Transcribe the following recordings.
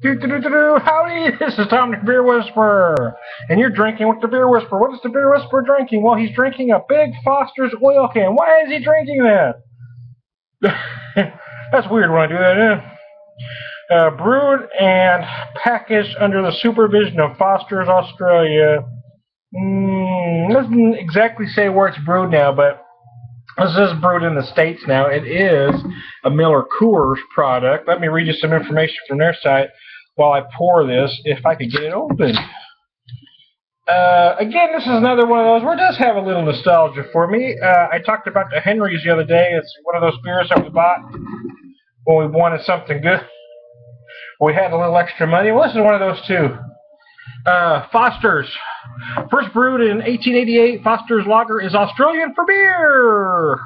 Do. Howdy, this is Tom the Beer Whisperer, and you're drinking with the Beer Whisperer. What is the Beer Whisperer drinking? Well, he's drinking a big Foster's oil can. Why is he drinking that? That's weird when I do that, brewed and packaged under the supervision of Foster's Australia. Doesn't exactly say where it's brewed now, but this is brewed in the States now. It is a Miller Coors product. Let me read you some information from their site while I pour this, if I could get it open. Again, this is another one of those where it does have a little nostalgia for me. I talked about the Henry's the other day. It's one of those beers that we bought when we wanted something good. We had a little extra money. Well, this is one of those too. Foster's. First brewed in 1888, Foster's Lager is Australian for beer.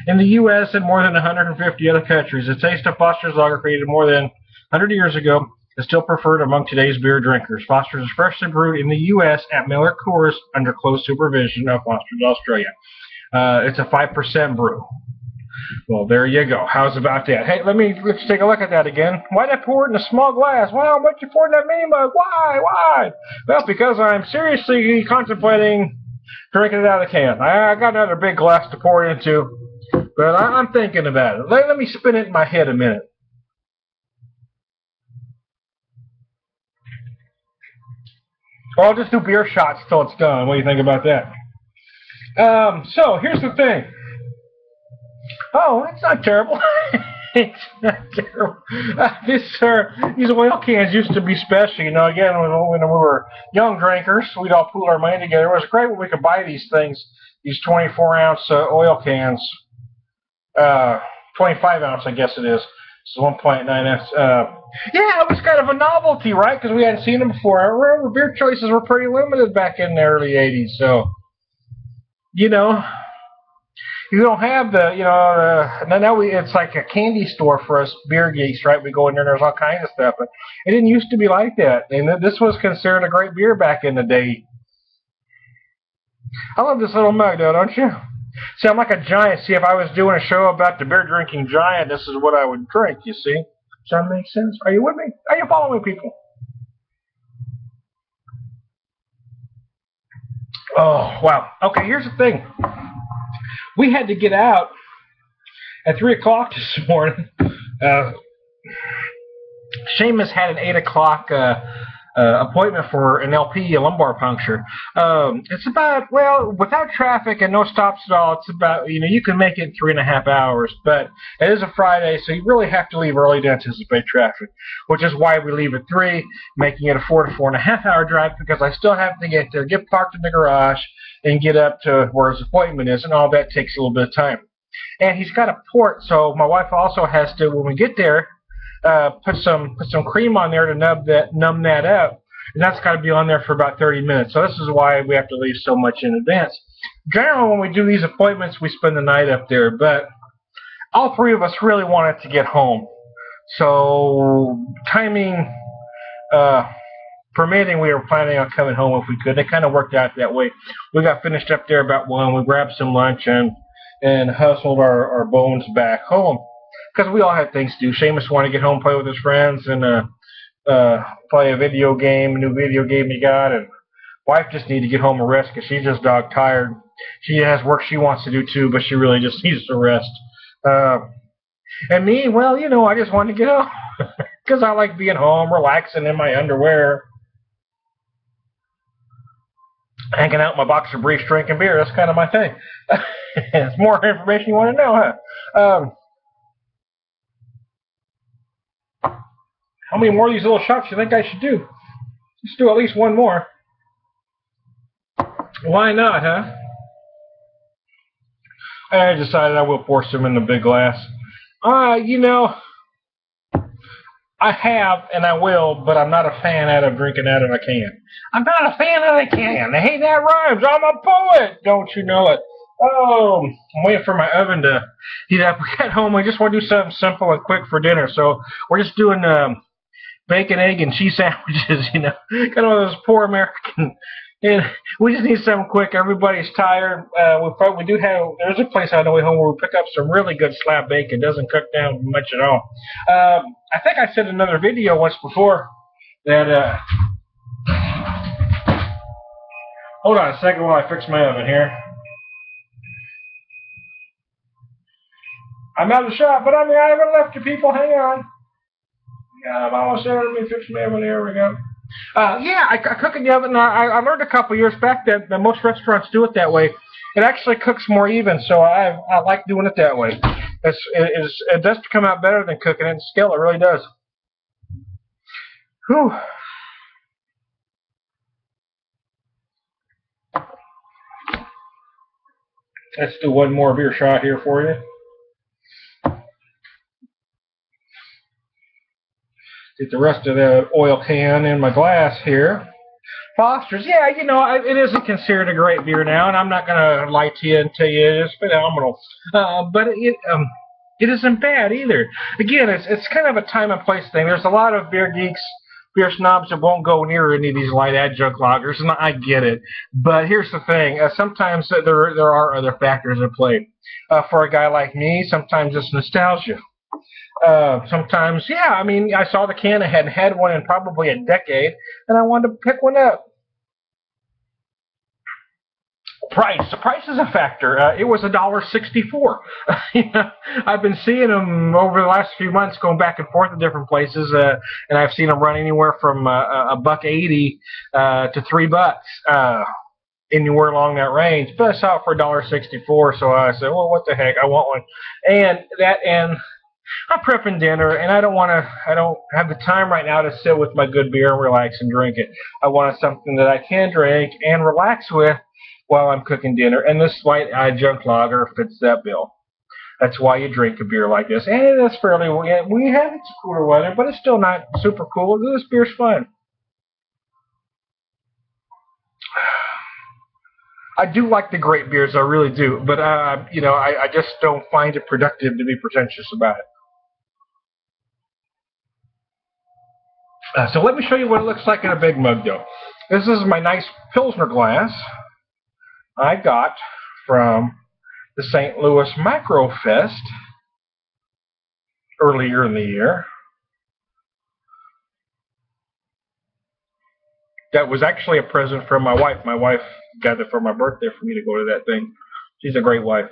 In the U.S. and more than 150 other countries. The taste of Foster's Lager, created more than 100 years ago, is still preferred among today's beer drinkers. Foster's is freshly brewed in the U.S. at Miller Coors under close supervision of Foster's Australia. It's a 5% brew. Well, there you go. How's about that? Hey, let's take a look at that again. Why'd I pour it in a small glass? Well, why'd you pour it in that mini mug? Why? Well, because I'm seriously contemplating drinking it out of the can. I got another big glass to pour it into, but I'm thinking about it. Let me spin it in my head a minute. Well, I'll just do beer shots till it's done. What do you think about that? So, here's the thing. Oh, it's not terrible. It's not terrible. These oil cans used to be special. You know, again, when we were young drinkers, we'd all pool our money together. It was great when we could buy these things, these 24-ounce oil cans. 25-ounce, I guess it is. It's 1.9X. Yeah, it was kind of a novelty, right? Because we hadn't seen them before. I remember beer choices were pretty limited back in the early 80s. So, you know, you don't have the, you know, now it's like a candy store for us beer geeks, right? We go in there and there's all kinds of stuff. But it didn't used to be like that. And this was considered a great beer back in the day. I love this little mug, though, don't you? See, I'm like a giant. See, if I was doing a show about the beer drinking giant, this is what I would drink, you see? Does that make sense? Are you with me? Are you following me, people? Oh, wow. Okay, here's the thing. We had to get out at 3 o'clock this morning. Seamus had an 8 o'clock appointment for an LP, a lumbar puncture. It's about, well, without traffic and no stops at all, it's about, you know, you can make it in 3.5 hours, but it is a Friday, so you really have to leave early to anticipate traffic, which is why we leave at 3, making it a 4 to 4.5 hour drive, because I still have to get there, get parked in the garage, and get up to where his appointment is, and all that takes a little bit of time. And he's got a port, so my wife also has to, when we get there, put some cream on there to numb that up, and that's got to be on there for about 30 minutes. So this is why we have to leave so much in advance. Generally, when we do these appointments, we spend the night up there, but all three of us really wanted to get home. So timing permitting, we were planning on coming home if we could. It kind of worked out that way. We got finished up there about 1. We grabbed some lunch and hustled our bones back home. Because we all had things to do. Seamus wanted to get home, play with his friends, and play a video game, a new video game he got. And wife just needed to get home and rest because she's just dog tired. She has work she wants to do too, but she really just needs to rest. And me, well, you know, I just wanted to get home because I like being home, relaxing in my underwear, hanging out in my boxer briefs, drinking beer. That's kind of my thing. It's more information you want to know, huh? How many more of these little shots do you think I should do? Let's do at least one more. Why not, huh? I decided I will pour some in the big glass. You know, I have and I will, but I'm not a fan out of drinking out of a can. I'm not a fan of a can. Hey, that rhymes. I'm a poet. Don't you know it? Oh, I'm waiting for my oven to heat up. We got home. We just want to do something simple and quick for dinner. So we're just doing bacon, egg, and cheese sandwiches, you know. Kind of one of those poor American And we just need something quick. Everybody's tired. We do have. There's a place on the way home where we pick up some really good slab bacon. It doesn't cook down much at all. I think I said in another video once before that. Hold on a second while I fix my oven here. I'm out of the shot, but I haven't left you people. Hang on. Yeah, I'm almost there. Let me fix my oven. There we go. Yeah, I cook in the oven. I learned a couple years back that most restaurants do it that way. It actually cooks more even, so I like doing it that way. It does come out better than cooking it in scale. It really does. Whew. Let's do one more beer shot here for you. Get the rest of the oil can in my glass here. Foster's, yeah, you know, it isn't considered a great beer now, and I'm not going to lie to you and tell you it's phenomenal. But it isn't bad either. Again, it's kind of a time and place thing. There's a lot of beer geeks, beer snobs that won't go near any of these light adjunct lagers, and I get it. But here's the thing. Sometimes there are other factors at play. For a guy like me, sometimes it's nostalgia. Sometimes, yeah, I mean, I saw the can, I hadn't had one in probably a decade, and I wanted to pick one up. Price. The price is a factor. It was $1.64. You know, I've been seeing them over the last few months going back and forth in different places, and I've seen them run anywhere from $1.80 to $3, anywhere along that range. But I saw it for $1.64, so I said, well, what the heck, I want one. And I'm prepping dinner, and I don't have the time right now to sit with my good beer and relax and drink it. I wanted something that I can drink and relax with while I'm cooking dinner, and this light adjunct lager fits that bill. That's why you drink a beer like this. And it's fairly, we have it's cooler weather, but it's still not super cool. This beer's fun. I do like the great beers, I really do, but you know, I just don't find it productive to be pretentious about it. So let me show you what it looks like in a big mug, though. This is my nice Pilsner glass I got from the St. Louis Macro Fest earlier in the year. That was actually a present from my wife. My wife got it for my birthday for me to go to that thing. She's a great wife.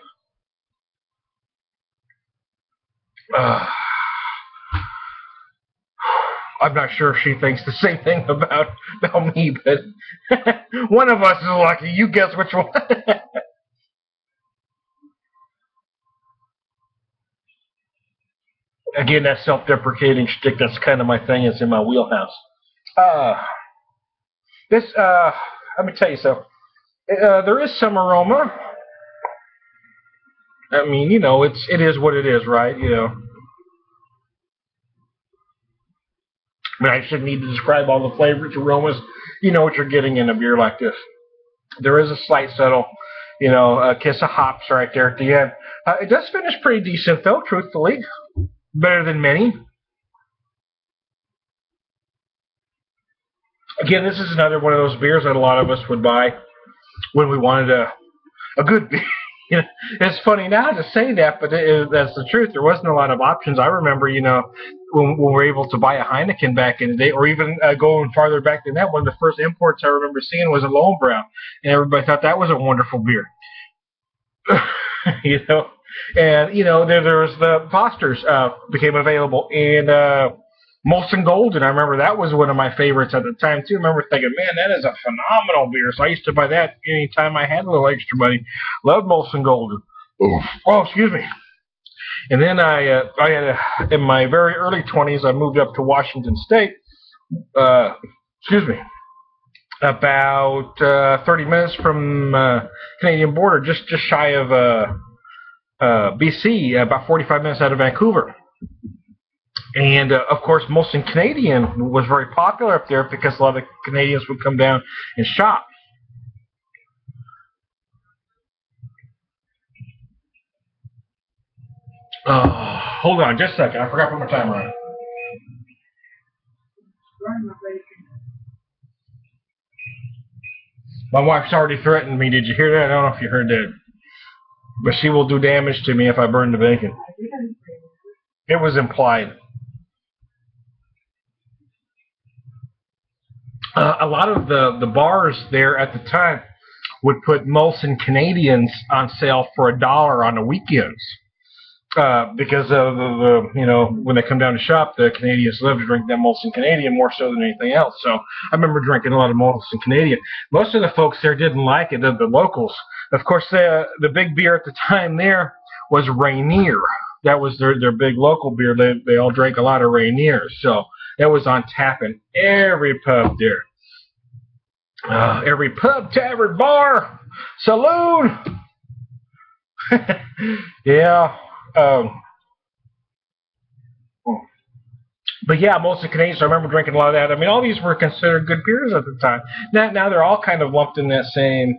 I'm not sure if she thinks the same thing about me, but one of us is lucky. You guess which one. Again, that self-deprecating shtick, that's kind of my thing. It's in my wheelhouse. Let me tell you something. There is some aroma. I mean, you know, it is what it is, right? You know. I mean, I shouldn't need to describe all the flavors, aromas. You know what you're getting in a beer like this. There is a slight subtle, you know, kiss of hops right there at the end. It does finish pretty decent, though, truthfully. Better than many. Again, this is another one of those beers that a lot of us would buy when we wanted a good beer. You know, it's funny now to say that, but that's the truth. There wasn't a lot of options. I remember, you know, when we were able to buy a Heineken back in the day, or even going farther back than that, one of the first imports I remember seeing was a Lonebrow, and everybody thought that was a wonderful beer. You know, and you know, there was the Foster's became available, and Molson Golden. I remember that was one of my favorites at the time too. I remember thinking, man, that is a phenomenal beer. So I used to buy that anytime I had a little extra money. Loved Molson Golden. Oh, excuse me. And then I had in my very early 20s, I moved up to Washington State. Excuse me. About 30 minutes from Canadian border, just shy of BC, about 45 minutes out of Vancouver. And, of course, Molson Canadian was very popular up there because a lot of Canadians would come down and shop. Hold on just a second. I forgot to put my timer on. My wife's already threatened me. Did you hear that? I don't know if you heard that. But she will do damage to me if I burn the bacon. It was implied. A lot of the bars there at the time would put Molson Canadians on sale for $1 on the weekends. Because of when they come down to shop, the Canadians love to drink that Molson Canadian more so than anything else. So I remember drinking a lot of Molson Canadian. Most of the folks there didn't like it, the locals. Of course, the big beer at the time there was Rainier. That was their big local beer. They all drank a lot of Rainier. So that was on tap in every pub there. Every pub, tavern, bar, saloon. Yeah. But yeah, Molson Canadians, I remember drinking a lot of that. I mean, all these were considered good beers at the time. Now they're all kind of lumped in that same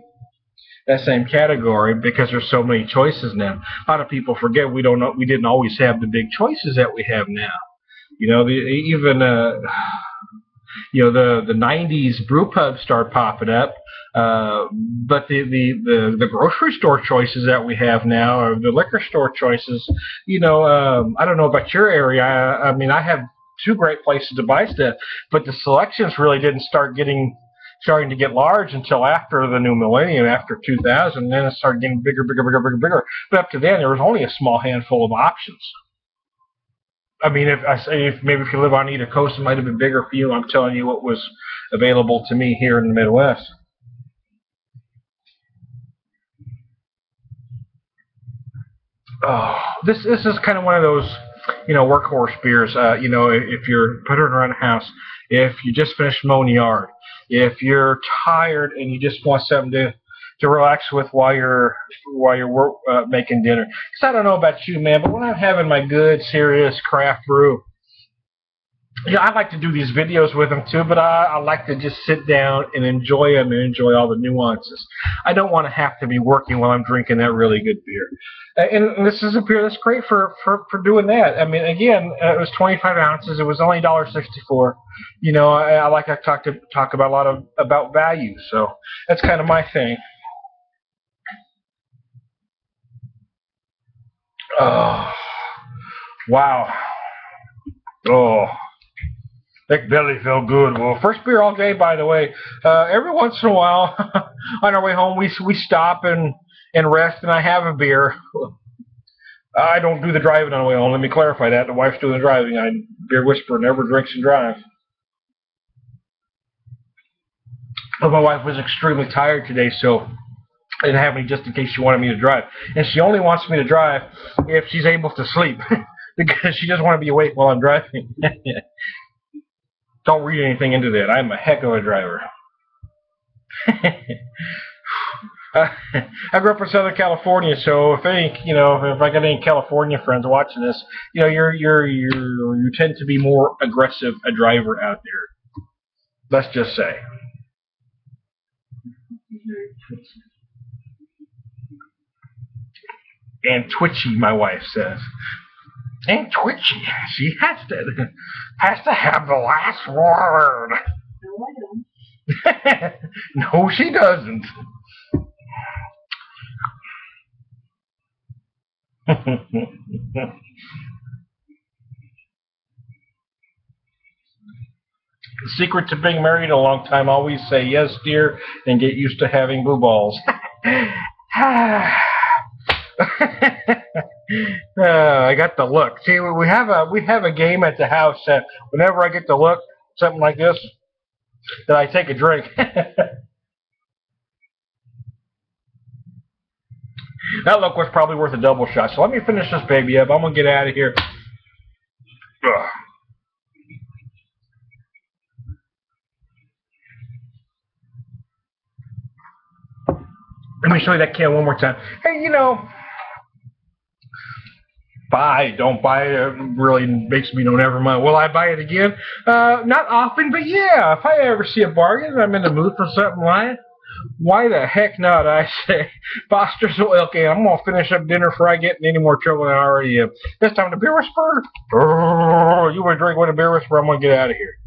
category because there's so many choices now. A lot of people forget we didn't always have the big choices that we have now. You know, the 90s brew pubs start popping up. But the grocery store choices that we have now, or the liquor store choices, I don't know about your area. I mean, I have 2 great places to buy stuff, but the selections really didn't starting to get large until after the new millennium, after 2000. And then it started getting bigger. But up to then, there was only a small handful of options. I mean, if you live on either coast, it might have been bigger for you. I'm telling you what was available to me here in the Midwest. Oh, this is kind of one of those, workhorse beers. If you're putting around the house, if you just finished mowing the yard, if you're tired and you just want something to relax with while you're making dinner. Because I don't know about you, man, but when I'm having my good, serious craft brew, I like to do these videos with them too, but I like to just sit down and enjoy them and enjoy all the nuances. I don't want to have to be working while I'm drinking that really good beer. And this is a beer that's great for doing that. I mean, again, it was 25 ounces. It was only $1.64. I like to talk about a lot about value, so that's kind of my thing. Oh, wow. Oh. That belly felt good. Well, first beer all day, by the way. Every once in a while, on our way home, we stop and rest, and I have a beer. I don't do the driving on the way home. Let me clarify that. The wife's doing the driving. Beer whisperer never drinks and drives. But my wife was extremely tired today, so I didn't have any just in case she wanted me to drive. And she only wants me to drive if she's able to sleep, because she doesn't want to be awake while I'm driving. Don't read anything into that. I'm a heck of a driver. I grew up in Southern California, so if I got any California friends watching this, you tend to be more aggressive a driver out there. Let's just say. And twitchy, my wife says. And twitchy. She has to have the last word. No, I don't. No, she doesn't. The secret to being married a long time: always say yes, dear, and get used to having blue balls. I got the look. See, we have a game at the house that whenever I get the look, something like this, that I take a drink. That look was probably worth a double shot. So let me finish this baby up. I'm gonna get out of here. Ugh. Let me show you that can one more time. Hey, buy, don't buy it really makes me never mind. Will I buy it again? Not often, but yeah, if I ever see a bargain and I'm in the mood for something like, why the heck not? I say, Foster's oil can. I'm gonna finish up dinner before I get in any more trouble than I already am. This time the beer whisperer. You want to drink with a beer whisperer? I'm gonna get out of here.